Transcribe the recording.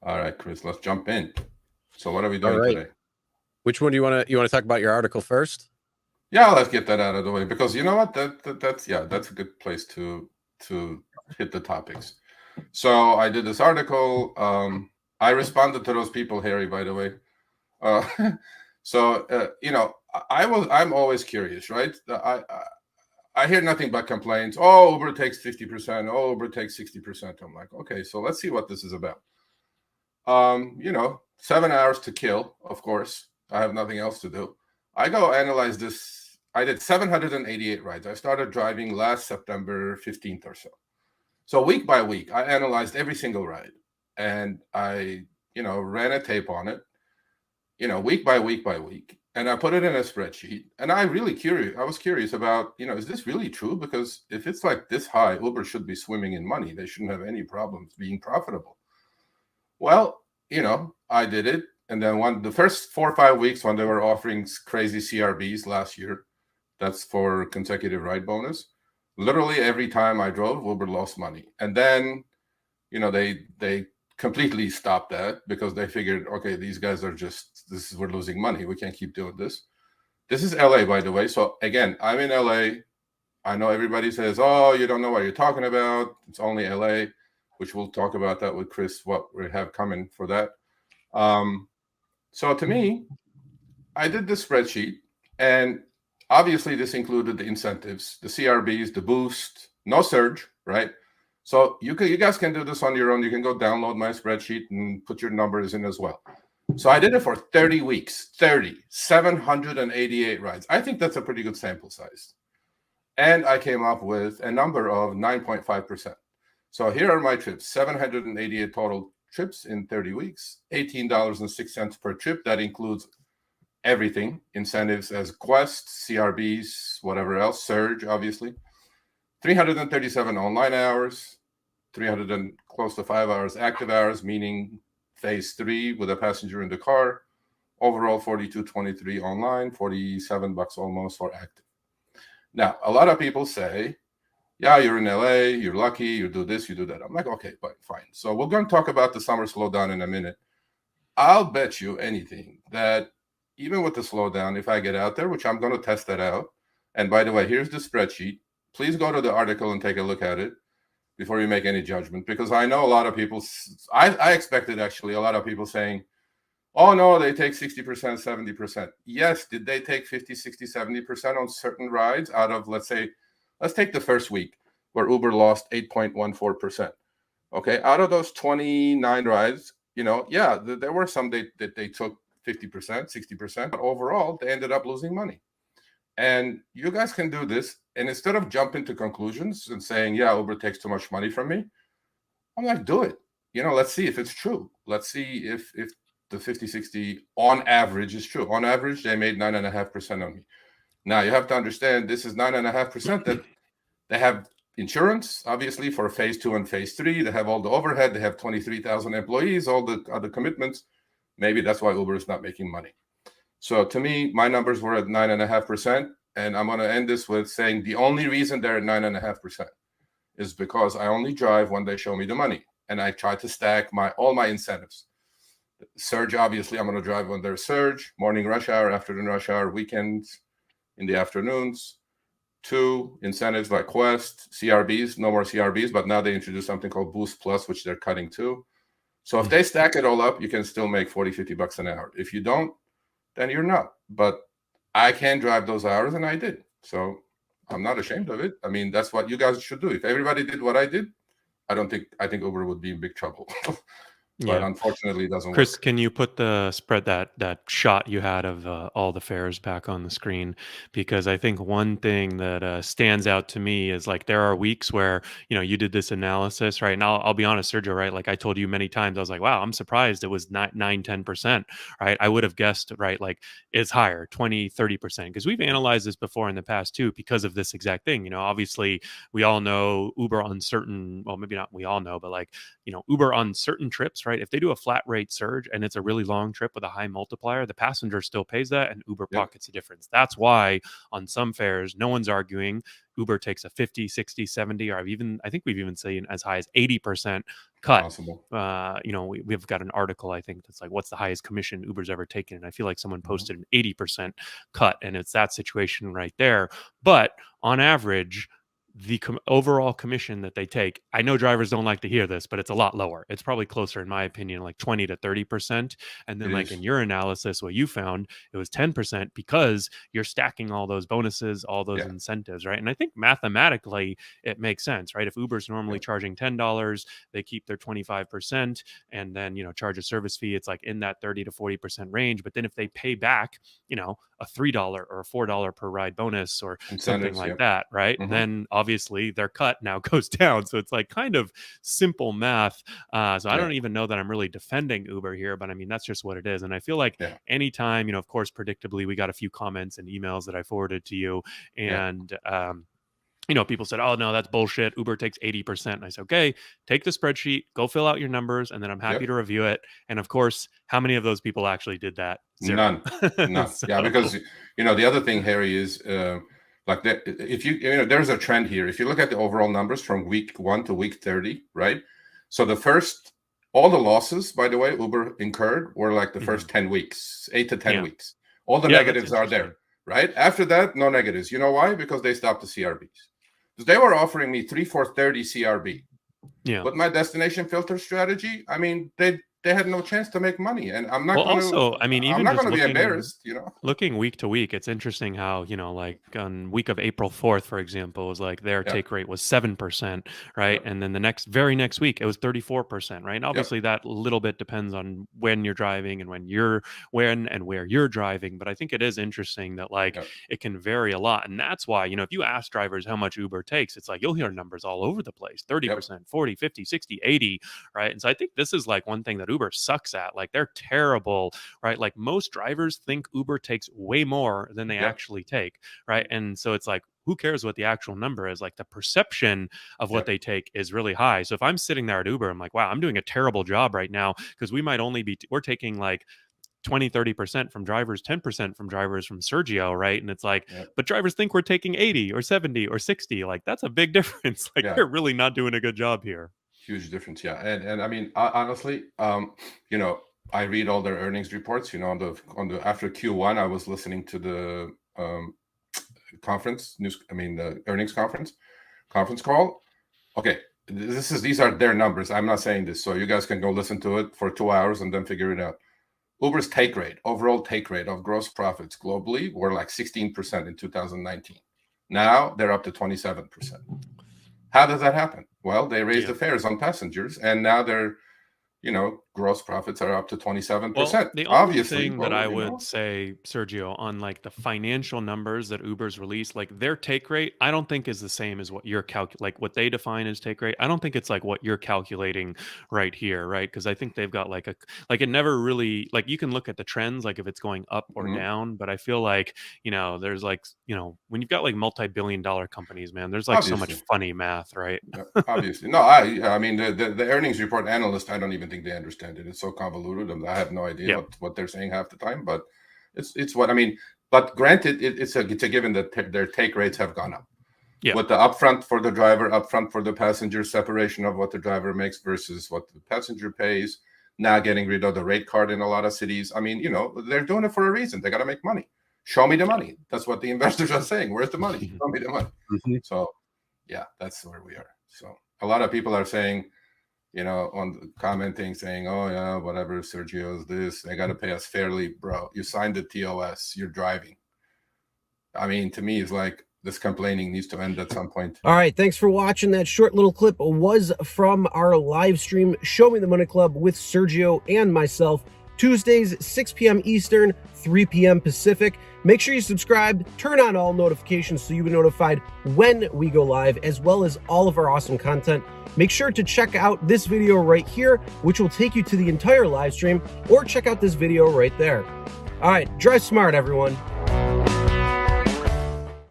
All right, Chris, let's jump in. So what are we All doing right. today? Which one do you want to talk about your article first? Yeah, let's get that out of the way because you know what? That's a good place to hit the topics. So I did this article. I responded to those people, Harry, by the way. Uh, I'm always curious, right? I hear nothing but complaints. Oh, Uber takes 50%. Oh, Uber takes 60%. I'm like, okay, so let's see what this is about. 7 hours to kill, of course. I have nothing else to do. I go analyze this. I did 788 rides. I started driving last September 15th or so. So week by week, I analyzed every single ride and I, ran a tape on it, week by week by week. And I put it in a spreadsheet. And I was curious about, is this really true? Because if it's like this high, Uber should be swimming in money. They shouldn't have any problems being profitable. Well, I did it. And then the first 4 or 5 weeks when they were offering crazy CRBs last year, that's for consecutive ride bonus. Literally every time I drove, Uber lost money. And then, they completely stopped that because they figured, okay, these guys we're losing money. We can't keep doing this. This is LA, by the way. So again, I'm in LA. I know everybody says, oh, you don't know what you're talking about. It's only LA, which we'll talk about that with Chris, what we have coming for that. So to me, I did this spreadsheet, and obviously this included the incentives, the CRBs, the boost, no surge, right? So you guys can do this on your own. You can go download my spreadsheet and put your numbers in as well. So I did it for 30 weeks, 788 rides. I think that's a pretty good sample size. And I came up with a number of 9.5%. So here are my trips, 788 total trips in 30 weeks, $18.06 per trip. That includes everything, incentives as Quest, CRBs, whatever else, Surge, obviously. 337 online hours, 300 and close to 5 hours active hours, meaning phase 3 with a passenger in the car. Overall, 42.23 online, $47 almost for active. Now, a lot of people say, yeah, you're in LA, you're lucky, you do this, you do that. I'm like, okay, fine. So we're going to talk about the summer slowdown in a minute. I'll bet you anything that even with the slowdown, if I get out there, which I'm going to test that out. And by the way, here's the spreadsheet. Please go to the article and take a look at it before you make any judgment, because I know a lot of people, I expected actually a lot of people saying, oh no, they take 60%, 70%. Yes, did they take 50, 60, 70% on certain rides out of, let's take the first week where Uber lost 8.14%. Okay, out of those 29 rides, there were some that they took 50%, 60%, but overall, they ended up losing money. And you guys can do this. And instead of jumping to conclusions and saying, yeah, Uber takes too much money from me, I'm like, do it. Let's see if it's true. Let's see if the 50, 60 on average is true. On average, they made 9.5% on me. Now, you have to understand this is 9.5% that they have insurance, obviously, for phase 2 and phase 3. They have all the overhead. They have 23,000 employees, all the other commitments. Maybe that's why Uber is not making money. So to me, my numbers were at 9.5%. And I'm going to end this with saying the only reason they're at 9.5% is because I only drive when they show me the money. And I try to stack all my incentives. Surge, obviously, I'm going to drive when there's surge, morning rush hour, afternoon rush hour, weekends, in the afternoons. 2, incentives like Quest, CRBs, no more CRBs, but now they introduced something called Boost Plus, which they're cutting too. So if they stack it all up, you can still make 40, $50 an hour. If you don't, then you're not. But I can drive those hours, and I did. So I'm not ashamed of it. I mean, that's what you guys should do. If everybody did what I did, I think Uber would be in big trouble. But unfortunately, it doesn't work. Chris, can you put the spread that shot you had of all the fares back on the screen? Because I think one thing that stands out to me is like there are weeks where you did this analysis, right? And I'll be honest, Sergio, right? Like I told you many times, I was like, wow, I'm surprised it was not 9-10%, right? I would have guessed, right? Like it's higher, 20-30%, because we've analyzed this before in the past too, because of this exact thing. Obviously we all know Uber on certain, well, maybe not we all know, but like Uber on certain trips, this, right? If they do a flat rate surge and it's a really long trip with a high multiplier, the passenger still pays that and Uber pockets the difference. That's why on some fares, no one's arguing. Uber takes a 50, 60, 70, or I think we've even seen as high as 80% cut. Possible. We've got an article, I think, that's like, what's the highest commission Uber's ever taken? And I feel like someone posted an 80% cut, and it's that situation right there. But on average, the overall commission that they take, I know drivers don't like to hear this, but it's a lot lower. It's probably closer, in my opinion, like 20 to 30%. And then in your analysis, what you found, it was 10% because you're stacking all those bonuses, all those incentives, right? And I think mathematically it makes sense, right? If Uber's normally charging $10, they keep their 25% and then, charge a service fee. It's like in that 30 to 40% range. But then if they pay back, a $3 or a $4 per ride bonus or something like that, right? Then obviously their cut now goes down. So it's like kind of simple math. I don't even know that I'm really defending Uber here, but I mean, that's just what it is. And I feel like anytime, of course, predictably, we got a few comments and emails that I forwarded to you. And, people said, oh, no, that's bullshit. Uber takes 80%. And I said, okay, take the spreadsheet, go fill out your numbers, and then I'm happy to review it. And of course, how many of those people actually did that? Zero. None. So. Yeah, because, the other thing, Harry, is if there's a trend here. If you look at the overall numbers from week 1 to week 30, right? So all the losses, by the way, Uber incurred were like the first 10 weeks, 8 to 10 weeks. All the negatives are there, right? After that, no negatives. You know why? Because they stopped the CRBs. Because they were offering me 3 for 30 CRB. Yeah. With my destination filter strategy, I mean, they had no chance to make money, and I'm not going to be embarrassed. Looking week to week, it's interesting how like on week of April 4th, for example, was like their take rate was 7%, right? And then the very next week, it was 34%, right? And obviously, that little bit depends on when you're driving and when and where you're driving. But I think it is interesting that it can vary a lot, and that's why if you ask drivers how much Uber takes, it's like you'll hear numbers all over the place: 30%, 40, 50, 60, 80, right? And so I think this is like one thing that Uber sucks at. Like, they're terrible, right? Like, most drivers think Uber takes way more than they actually take, right? And so it's like, who cares what the actual number is? Like, the perception of what they take is really high. So if I'm sitting there at Uber, I'm like, wow, I'm doing a terrible job right now, because we might only we're taking like 20, 30% from drivers, 10% from drivers from Sergio, right? And it's like, but drivers think we're taking 80 or 70 or 60. Like, that's a big difference. Like, they're really not doing a good job here. Huge difference, and I mean, honestly, I read all their earnings reports. On the after Q1, I was listening to the the earnings conference call. Okay, these are their numbers. I'm not saying this, so you guys can go listen to it for 2 hours and then figure it out. Uber's overall take rate of gross profits globally were like 16% in 2019. Now they're up to 27%. How does that happen? Well, they raised the fares on passengers, and now their, gross profits are up to 27%. Well, the only thing that I would say, Sergio, on like the financial numbers that Uber's released, like their take rate, I don't think is the same as what you're like what they define as take rate. I don't think it's like what you're calculating right here, right? Because I think they've got it never really, like, you can look at the trends, like if it's going up or down, but I feel like, there's like, when you've got like multi-billion-dollar companies, man, there's like so much funny math, right? Obviously. No, I mean, the earnings report analyst, I don't even think they understand it. It's so convoluted, and I have no idea what they're saying half the time. But it's what I mean. But granted, it's a given that their take rates have gone up. Yeah. With the upfront for the driver, upfront for the passenger, separation of what the driver makes versus what the passenger pays. Now getting rid of the rate card in a lot of cities. I mean, they're doing it for a reason. They got to make money. Show me the money. That's what the investors are saying. Where's the money? Show me the money. So, that's where we are. So a lot of people are saying, on commenting, saying, oh, yeah, whatever, Sergio's this, they got to pay us fairly. Bro, you signed the TOS, you're driving. I mean, to me, it's like this complaining needs to end at some point. All right, thanks for watching. That short little clip was from our live stream, Show Me the Money Club with Sergio and myself, Tuesdays, 6 p.m. Eastern, 3 p.m. Pacific. Make sure you subscribe, turn on all notifications so you'll be notified when we go live, as well as all of our awesome content. Make sure to check out this video right here, which will take you to the entire live stream, or check out this video right there. All right, drive smart, everyone.